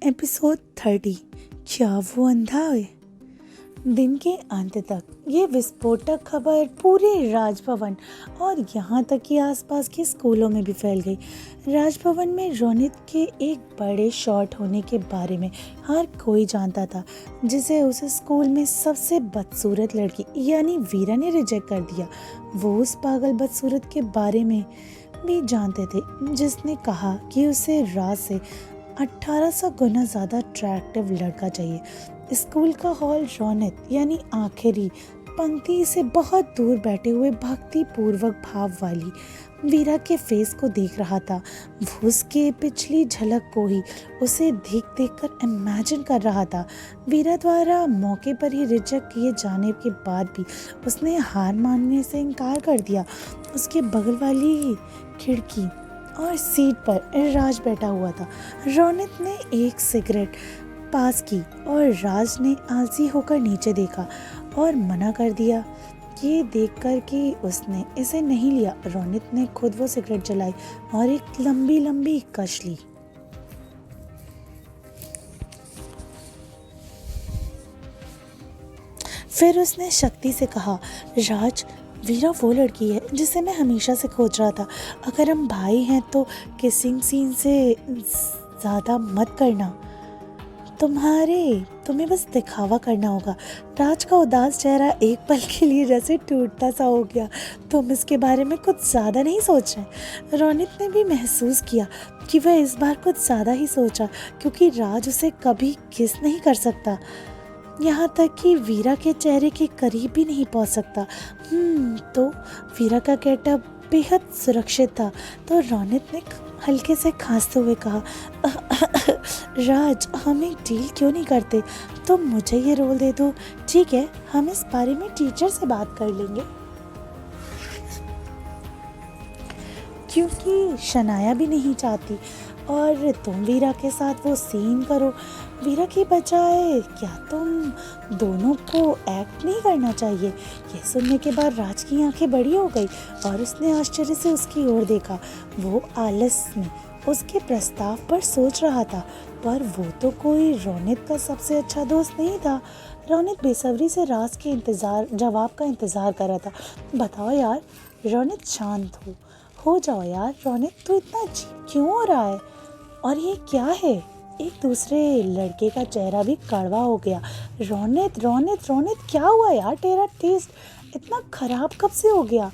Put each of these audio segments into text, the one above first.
Episode 30। क्या वो अंधा है? दिन के अंत तक ये विस्फोटक खबर पूरे राजभवन और यहाँ तक कि आसपास के स्कूलों में भी फैल गई। राजभवन में रोनित के एक बड़े शॉट होने के बारे में हर कोई जानता था, जिसे उस स्कूल में सबसे बदसूरत लड़की यानी वीरा ने रिजेक्ट कर दिया। वो उस पागल बदसूरत के बारे में भी जानते थे, जिसने कहा कि उसे राज से 1800 गुना ज़्यादा अट्रैक्टिव लड़का चाहिए। स्कूल का हॉल रोनित यानी आखिरी पंक्ति से बहुत दूर बैठे हुए भक्ति पूर्वक भाव वाली वीरा के फेस को देख रहा था। वो उसके पिछली झलक को ही उसे देख कर इमेजिन कर रहा था। वीरा द्वारा मौके पर ही रिजेक्ट किए जाने के बाद भी उसने हार मानने से इनकार कर दिया। उसके बगल वाली खिड़की और सीट पर राज बैठा हुआ था। रोनित ने एक सिगरेट पास की और राज ने आलसी होकर नीचे देखा और मना कर दिया। ये देखकर कि उसने इसे नहीं लिया, रोनित ने खुद वो सिगरेट जलाई और एक लंबी लंबी कश ली। फिर उसने शक्ति से कहा, राज, वीरा वो लड़की है जिसे मैं हमेशा से खोज रहा था। अगर हम भाई हैं तो किसिंग सीन से ज़्यादा मत करना। तुम्हें बस दिखावा करना होगा। राज का उदास चेहरा एक पल के लिए जैसे टूटता सा हो गया। तुम इसके बारे में कुछ ज़्यादा नहीं सोच रहे। रोनित ने भी महसूस किया कि वह इस बार कुछ ज़्यादा ही सोचा, क्योंकि राज उसे कभी किस नहीं कर सकता, यहाँ तक कि वीरा के चेहरे के करीब भी नहीं पहुँच सकता। तो वीरा का गेटअप बेहद सुरक्षित था, तो रोनित ने हल्के से खांसते हुए कहा, राज, हम एक डील क्यों नहीं करते? तुम मुझे ये रोल दे दो, ठीक है? हम इस बारे में टीचर से बात कर लेंगे। क्योंकि शनाया भी नहीं चाहती और तुम वीरा के साथ वो सीन करो। वीरा की बजाय क्या तुम दोनों को एक्ट नहीं करना चाहिए? ये सुनने के बाद राज की आंखें बड़ी हो गई और उसने आश्चर्य से उसकी ओर देखा। वो आलस में उसके प्रस्ताव पर सोच रहा था, पर वो तो कोई रोनित का सबसे अच्छा दोस्त नहीं था। रोनित बेसब्री से राज के जवाब का इंतज़ार कर रहा था। बताओ यार। रोनित शांत हो जाओ यार। रोनित, तू इतना अजीब क्यों हो रहा है? और ये क्या है? एक दूसरे लड़के का चेहरा भी कड़वा हो गया। रोनित, क्या हुआ यार? तेरा टेस्ट इतना खराब कब से हो गया?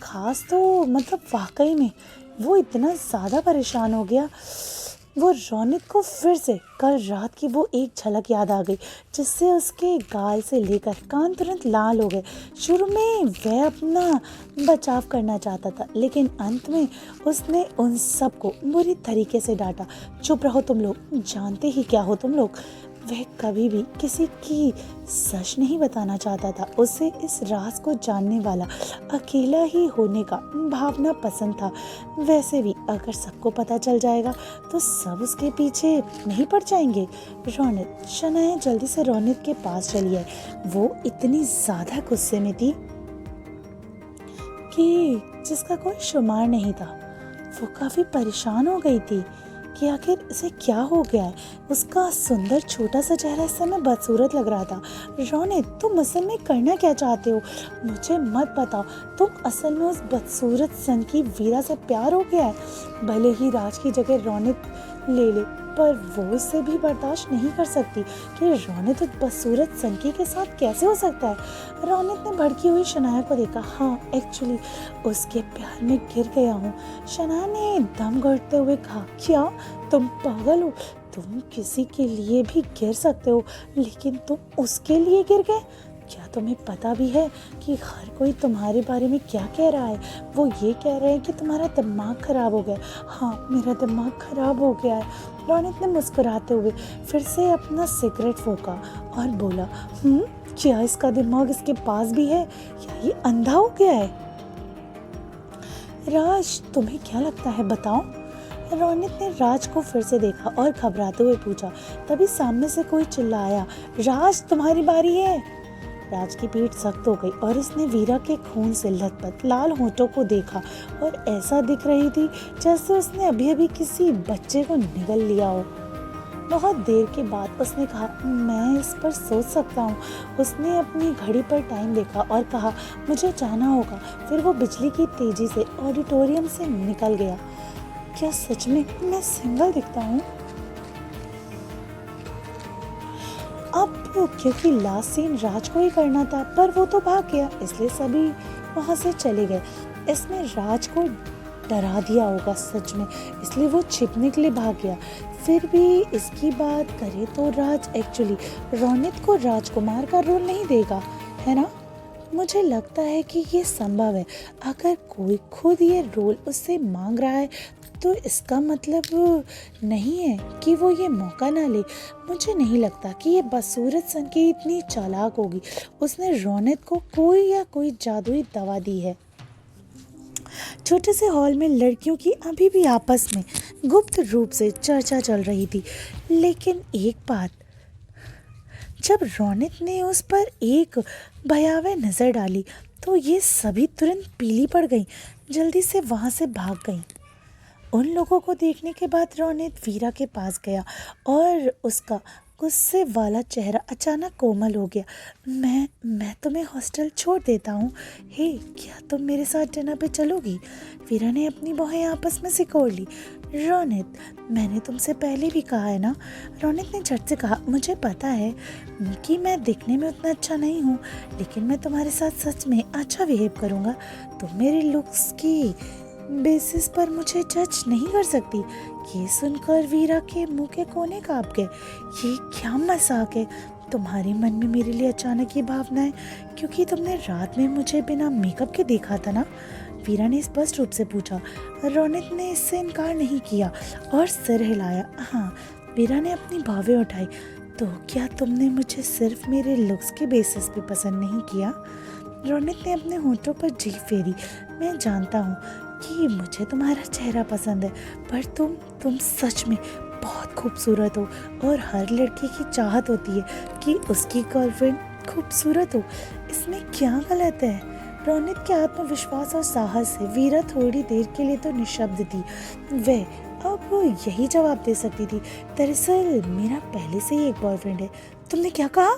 खास तो मतलब वाकई में वो इतना ज़्यादा परेशान हो गया। वो रोनित को फिर से कल रात की वो एक झलक याद आ गई, जिससे उसके गाल से लेकर कान तुरंत लाल हो गए। शुरू में वह अपना बचाव करना चाहता था, लेकिन अंत में उसने उन सबको बुरी तरीके से डांटा। चुप रहो तुम लोग, जानते ही क्या हो तुम लोग। वह कभी भी किसी की सच नहीं बताना चाहता था। उसे इस राज को जानने वाला अकेला ही होने का भावना पसंद था। वैसे भी अगर सबको पता चल जाएगा तो सब उसके पीछे नहीं पड़ जाएंगे। रोनित, शनाया जल्दी से रोनित के पास चली आई। वो इतनी ज़्यादा गुस्से में थी कि जिसका कोई शुमार नहीं था। वो काफ़ी परेशान हो गई थी कि आखिर इसे क्या हो गया है। उसका सुंदर छोटा सा चेहरा इस समय बदसूरत लग रहा था। रोनित, तुम असल में करना क्या चाहते हो? मुझे मत बताओ तुम असल में उस बदसूरत सन की वीरा से प्यार हो गया है। भले ही राज की जगह रोनित ले ले, पर वो इससे भी बर्दाश्त नहीं कर सकती कि रोनित उस बदसूरत सनकी के साथ कैसे हो सकता है। रोनित ने भड़की हुई शनाया को देखा। हाँ, एक्चुअली उसके प्यार में गिर गया हूँ। शनाया ने दम घोटते हुए कहा। क्या तुम पागल हो? तुम किसी के लिए भी गिर सकते हो, लेकिन तुम उसके लिए गिर गए? क्या तुम्हें पता भी है कि हर कोई तुम्हारे बारे में क्या कह रहा है? वो ये कह रहे हैं कि तुम्हारा दिमाग खराब हो गया। हाँ, मेरा दिमाग खराब हो गया है। रोनित ने मुस्कुराते हुए फिर से अपना सिगरेट फूंका और बोला, क्या इसका दिमाग इसके पास भी है या ये अंधा हो गया है? राज, तुम्हें क्या लगता है, बताओ? रोनित ने राज को फिर से देखा और घबराते हुए पूछा। तभी सामने से कोई चिल्लाया, राज, तुम्हारी बारी है। राज की पीठ सख्त हो गई और इसने वीरा के खून से लथपथ लाल होंठों को देखा और ऐसा दिख रही थी जैसे उसने अभी अभी किसी बच्चे को निगल लिया हो। बहुत देर के बाद उसने कहा, मैं इस पर सोच सकता हूँ। उसने अपनी घड़ी पर टाइम देखा और कहा, मुझे जाना होगा। फिर वो बिजली की तेजी से ऑडिटोरियम से निकल गया। क्या सच में मैं सिंगल दिखता हूँ? अब क्योंकि लास्ट सीन राज को ही करना था, पर वो तो भाग गया, इसलिए सभी वहाँ से चले गए। इसने राज को डरा दिया होगा सच में, इसलिए वो छिपने के लिए भाग गया। फिर भी इसकी बात करें तो राज एक्चुअली रोनित को राजकुमार का रोल नहीं देगा, है ना? मुझे लगता है कि ये संभव है। अगर कोई खुद ये रोल उससे मांग रहा है तो इसका मतलब नहीं है कि वो ये मौका ना ले। मुझे नहीं लगता कि ये बदसूरत सन की इतनी चालाक होगी। उसने रोनित को कोई जादुई दवा दी है। छोटे से हॉल में लड़कियों की अभी भी आपस में गुप्त रूप से चर्चा चल रही थी। लेकिन एक बात, जब रोनित ने उस पर एक भयावह नज़र डाली तो ये सभी तुरंत पीली पड़ गईं, जल्दी से वहाँ से भाग गईं। उन लोगों को देखने के बाद रोनित वीरा के पास गया और उसका गुस्से वाला चेहरा अचानक कोमल हो गया। मैं तुम्हें हॉस्टल छोड़ देता हूँ। हे, क्या तुम मेरे साथ डिनर पे चलोगी? वीरा ने अपनी बाहें आपस में सिकोड़ ली। रोनित, मैंने तुमसे पहले भी कहा है ना। रोनित ने झट से कहा, मुझे पता है कि मैं दिखने में उतना अच्छा नहीं हूँ, लेकिन मैं तुम्हारे साथ सच में अच्छा बिहेव करूँगा। तुम मेरे लुक्स की बेसिस पर मुझे जज नहीं कर सकती। ये सुनकर वीरा के मुंह के कोने कांप गए। ये क्या मजाक है? तुम्हारे मन में मेरे लिए अचानक ये भावनाएं क्योंकि तुमने रात में मुझे बिना मेकअप के देखा था ना? वीरा ने स्पष्ट रूप से पूछा। रोनित ने इससे इनकार नहीं किया और सिर हिलाया। हाँ, वीरा ने अपनी भावें उठाई। तो क्या तुमने मुझे सिर्फ मेरे लुक्स के बेसिस पे पसंद नहीं किया? रोनित ने अपने होठों पर जीभ फेरी। मैं जानता हूँ कि मुझे तुम्हारा चेहरा पसंद है, पर तुम सच में बहुत खूबसूरत हो और हर लड़की की चाहत होती है कि उसकी गर्लफ्रेंड खूबसूरत हो। इसमें क्या गलत है? रोनित के आत्मविश्वास और साहस से वीरा थोड़ी देर के लिए तो निशब्द थी। वह अब यही जवाब दे सकती थी, दरअसल मेरा पहले से ही एक बॉयफ्रेंड है। तुमने क्या कहा?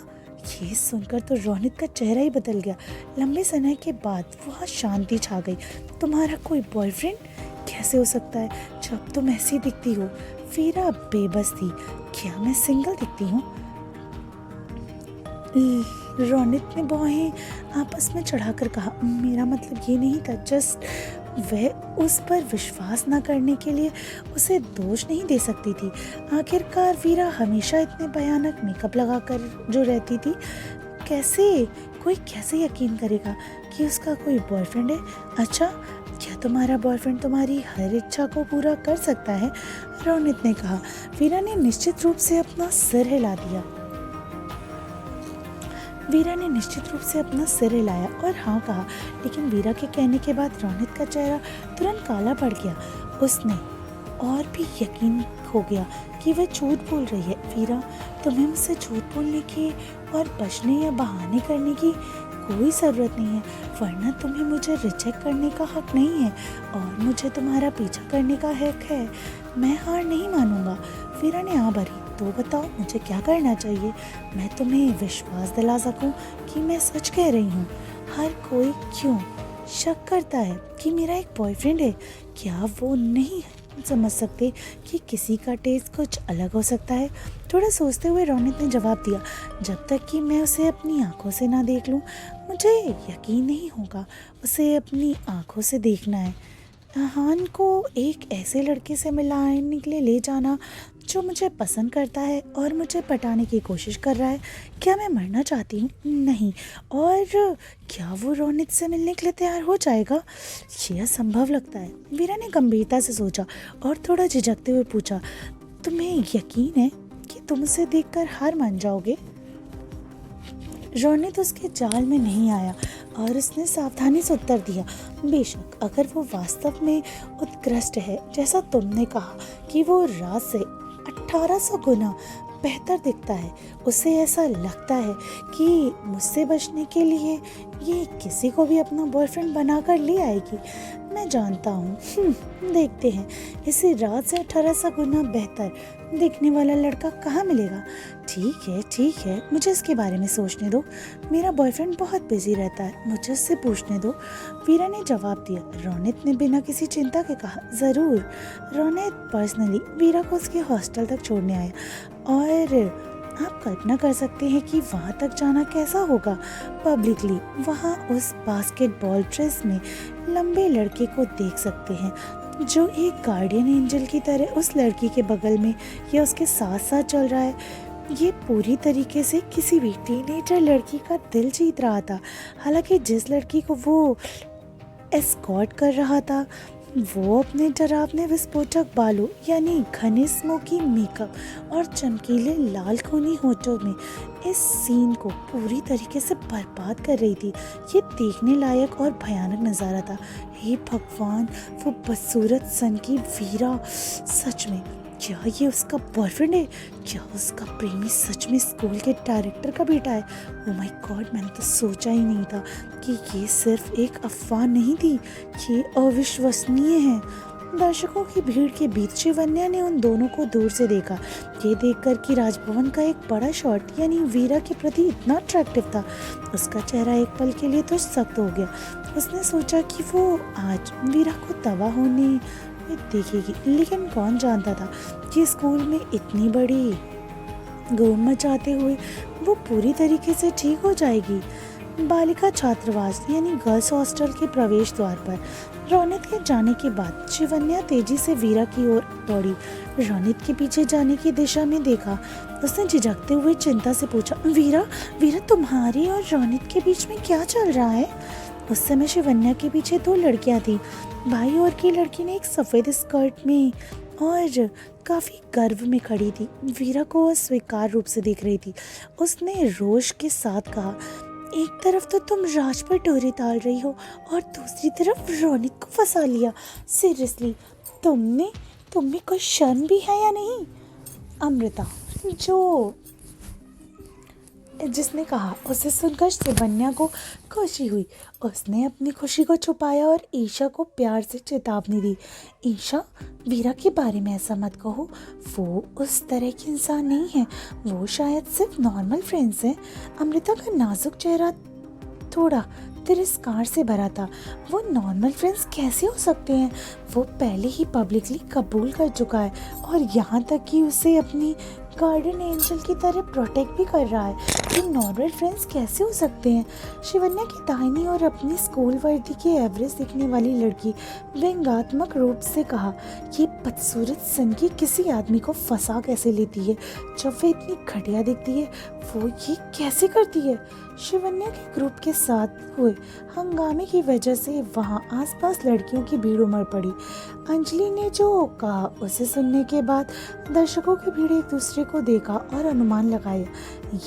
ये सुनकर तो रोनित का चेहरा ही बदल गया। लंबे समय के बाद वहाँ शांति छा गई। तुम्हारा कोई बॉयफ्रेंड कैसे हो सकता है जब तुम ऐसी दिखती हो? वीरा बेबस थी। क्या मैं सिंगल दिखती हूँ? रोनित ने बाहें आपस में चढ़ाकर कहा, मेरा मतलब ये नहीं था, जस्ट वह उस पर विश्वास न करने के लिए उसे दोष नहीं दे सकती थी। आखिरकार वीरा हमेशा इतने भयानक मेकअप लगाकर जो रहती थी, कोई कैसे यकीन करेगा कि उसका कोई बॉयफ्रेंड है? अच्छा, क्या तुम्हारा बॉयफ्रेंड तुम्हारी हर इच्छा को पूरा कर सकता है? रोनित ने कहा। वीरा ने निश्चित रूप से अपना सिर हिला दिया। वीरा ने निश्चित रूप से अपना सिर हिलाया और हाँ कहा, लेकिन वीरा के कहने के बाद रोनित का चेहरा तुरंत काला पड़ गया। उसने और भी यकीन हो गया कि वह झूठ बोल रही है। वीरा, तुम्हें मुझसे झूठ बोलने की और बचने या बहाने करने की कोई ज़रूरत नहीं है, वरना तुम्हें मुझे रिजेक्ट करने का हक नहीं है और मुझे तुम्हारा पीछा करने का हक है। मैं हार नहीं मानूंगा। वीरा ने आ भरी। तो बताओ, मुझे क्या करना चाहिए? मैं तुम्हें विश्वास दिला सकूं कि मैं सच कह रही हूँ। हर कोई क्यों शक करता है कि मेरा एक बॉयफ्रेंड है? क्या वो नहीं समझ सकते कि किसी का टेस्ट कुछ अलग हो सकता है? थोड़ा सोचते हुए रोनित ने जवाब दिया, जब तक कि मैं उसे अपनी आंखों से ना देख लूँ मुझे यकीन नहीं होगा। उसे अपनी आंखों से देखना है। हान को एक ऐसे लड़के से मिलाने के लिए ले जाना जो मुझे पसंद करता है और मुझे पटाने की कोशिश कर रहा है। क्या मैं मरना चाहती हूँ? नहीं। और क्या वो रोनित से मिलने के लिए तैयार हो जाएगा? यह असंभव लगता है। वीरा ने गंभीरता से सोचा और थोड़ा झिझकते हुए पूछा, तुम्हें यकीन है कि तुम उसे देखकर हार मान जाओगे? रोनित उसके जाल में नहीं आया और उसने सावधानी से उत्तर दिया, बेशक अगर वो वास्तव में उत्कृष्ट है, जैसा तुमने कहा कि वो रात से 1800 गुना बेहतर दिखता है, उसे ऐसा लगता है कि मुझसे बचने के लिए ये किसी को भी अपना बॉयफ्रेंड बनाकर ले आएगी, मैं जानता हूँ। देखते हैं इसे रात से 1800 गुना बेहतर दिखने वाला लड़का कहाँ मिलेगा। ठीक है, मुझे इसके बारे में सोचने दो। मेरा बॉयफ्रेंड बहुत बिजी रहता है, मुझे उससे पूछने दो। वीरा ने जवाब दिया। रोनित ने बिना किसी चिंता के कहा, ज़रूर। रोनित पर्सनली वीरा को उसके हॉस्टल तक छोड़ने आया और आप कल्पना कर सकते हैं कि वहाँ तक जाना कैसा होगा। पब्लिकली वहाँ उस बास्केटबॉल ड्रेस में लंबे लड़के को देख सकते हैं जो एक गार्डियन एंजल की तरह उस लड़की के बगल में या उसके साथ साथ चल रहा है। ये पूरी तरीके से किसी भी टीनेजर लड़की का दिल जीत रहा था। हालांकि जिस लड़की को वो एस्कॉर्ट कर रहा था वो अपने डरावने विस्फोटक बालों यानी घने स्मोकी मेकअप और चमकीले लाल खूनी होठों में इस सीन को पूरी तरीके से बर्बाद कर रही थी। ये देखने लायक और भयानक नज़ारा था। हे भगवान, वो बदसूरत सन की वीरा, सच में क्या ये उसका बॉयफ्रेंड है? क्या उसका प्रेमी सच में स्कूल के डायरेक्टर का बेटा है? ओह माय गॉड, मैंने तो सोचा ही नहीं था कि ये सिर्फ एक अफवाह नहीं थी, ये अविश्वसनीय है। दर्शकों की भीड़ के बीच शिवन्या ने उन दोनों को दूर से देखा। ये देखकर कि राजभवन का एक बड़ा शॉट यानी वीरा के प्रति इतना अट्रैक्टिव था, उसका चेहरा एक पल के लिए तो सख्त हो गया। उसने सोचा कि वो आज वीरा को तबाह होने देखेगी, लेकिन कौन जानता था कि स्कूल में इतनी बड़ी धूम मचाते हुए वो पूरी तरीके से ठीक हो जाएगी। बालिका छात्रावास यानी गर्ल्स हॉस्टल के प्रवेश द्वार पर रोनित के जाने के बाद शिवन्या तेजी से वीरा की ओर दौड़ी। रोनित के पीछे जाने की दिशा में देखा। उसने झिझकते हुए चिंता से पूछा, वीरा तुम्हारी और रोनित के बीच में क्या चल रहा है? उस समय शिवन्या के पीछे दो लड़कियां थीं। बाई ओर की लड़की ने एक सफ़ेद स्कर्ट में और काफ़ी गर्व में खड़ी थी। वीरा को अस्वीकार रूप से देख रही थी। उसने रोष के साथ कहा, एक तरफ तो तुम राज पर डोरे डाल रही हो और दूसरी तरफ रोनित को फंसा लिया। सीरियसली, तुम्हें कोई शर्म भी है या नहीं? अमृता, जिसने कहा, उसे सुनकर शिवन्या को खुशी हुई। उसने अपनी खुशी को छुपाया और ईशा को प्यार से चेतावनी दी। ईशा, वीरा के बारे में ऐसा मत कहो, वो उस तरह की इंसान नहीं है, वो शायद सिर्फ नॉर्मल फ्रेंड्स हैं। अमृता का नाजुक चेहरा थोड़ा तिरस्कार से भरा था। वो नॉर्मल फ्रेंड्स कैसे हो सकते हैं? वो पहले ही पब्लिकली कबूल कर चुका है और यहाँ तक कि उसे अपनी गार्डन एंजल की तरह प्रोटेक्ट भी कर रहा है। ये नॉर्मल फ्रेंड्स कैसे हो सकते हैं? शिवन्या की दाहिनी और अपनी स्कूल वर्दी की एवरेज दिखने वाली लड़की व्यंग्यात्मक रूप से कहा, ये बदसूरत सन की किसी आदमी को फंसा कैसे लेती है? जब वे इतनी घटिया दिखती है वो ये कैसे करती है? शिवन्या के ग्रुप के साथ हुए हंगामे की वजह से वहाँ आसपास लड़कियों की भीड़ उमड़ पड़ी। अंजलि ने जो कहा उसे सुनने के बाद दर्शकों की भीड़ एक दूसरे को देखा और अनुमान लगाया,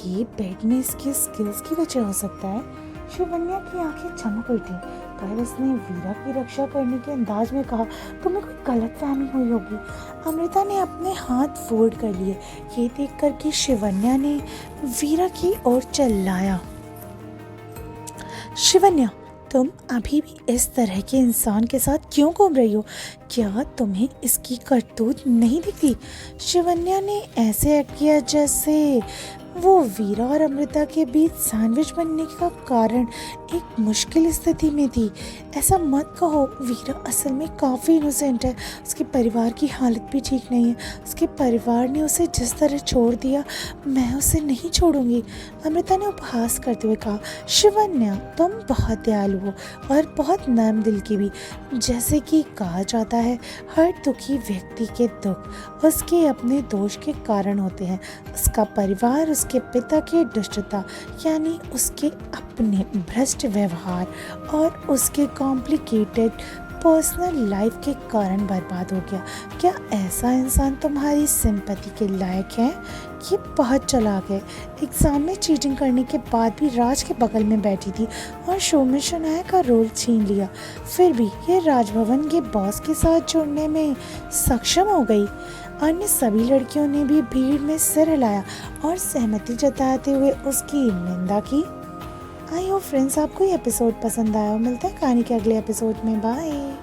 ये बेड में इसकी स्किल्स की वजह हो सकता है। शिवन्या की आंखें चमक उठी, पर उसने वीरा की रक्षा करने के अंदाज में कहा, तुम्हें कोई गलतफहमी हुई होगी। अमृता ने अपने हाथ फोल्ड कर लिए। ये देखकर कि शिवन्या ने वीरा की ओर चिल्लाया, शिवन्या, तुम अभी भी इस तरह के इंसान के साथ क्यों घूम रही हो? क्या तुम्हें इसकी करतूत नहीं दिखती? शिवन्या ने ऐसे एक्ट किया जैसे वो वीरा और अमृता के बीच सैंडविच बनने का कारण एक मुश्किल स्थिति में थी। ऐसा मत कहो, वीरा असल में काफ़ी इनोसेंट है। उसके परिवार की हालत भी ठीक नहीं है। उसके परिवार ने उसे जिस तरह छोड़ दिया, मैं उसे नहीं छोड़ूंगी। अमृता ने उपहास करते हुए कहा, शिवन्या, तुम बहुत दयालु हो और बहुत नर्म दिल की भी। जैसे कि कहा जाता है, हर दुखी व्यक्ति के दुख उसके अपने दोष के कारण होते हैं। उसका परिवार उसके पिता की दुष्टता यानी उसके अपने भ्रष्ट व्यवहार और उसके कॉम्प्लिकेटेड पर्सनल लाइफ के कारण बर्बाद हो गया। क्या ऐसा इंसान तुम्हारी सिंपैथी के लायक है? ये बहुत चालाक है। एग्जाम में चीटिंग करने के बाद भी राज के बगल में बैठी थी और शो में शनाया का रोल छीन लिया। फिर भी ये राजभवन के बॉस के साथ जुड़ने में सक्षम हो गई। अन्य सभी लड़कियों ने भी भीड़ में सिर हिलाया और सहमति जताते हुए उसकी निंदा की। आई होप फ्रेंड्स आपको ये एपिसोड पसंद आया। मिलता है कहानी के अगले एपिसोड में। बाय।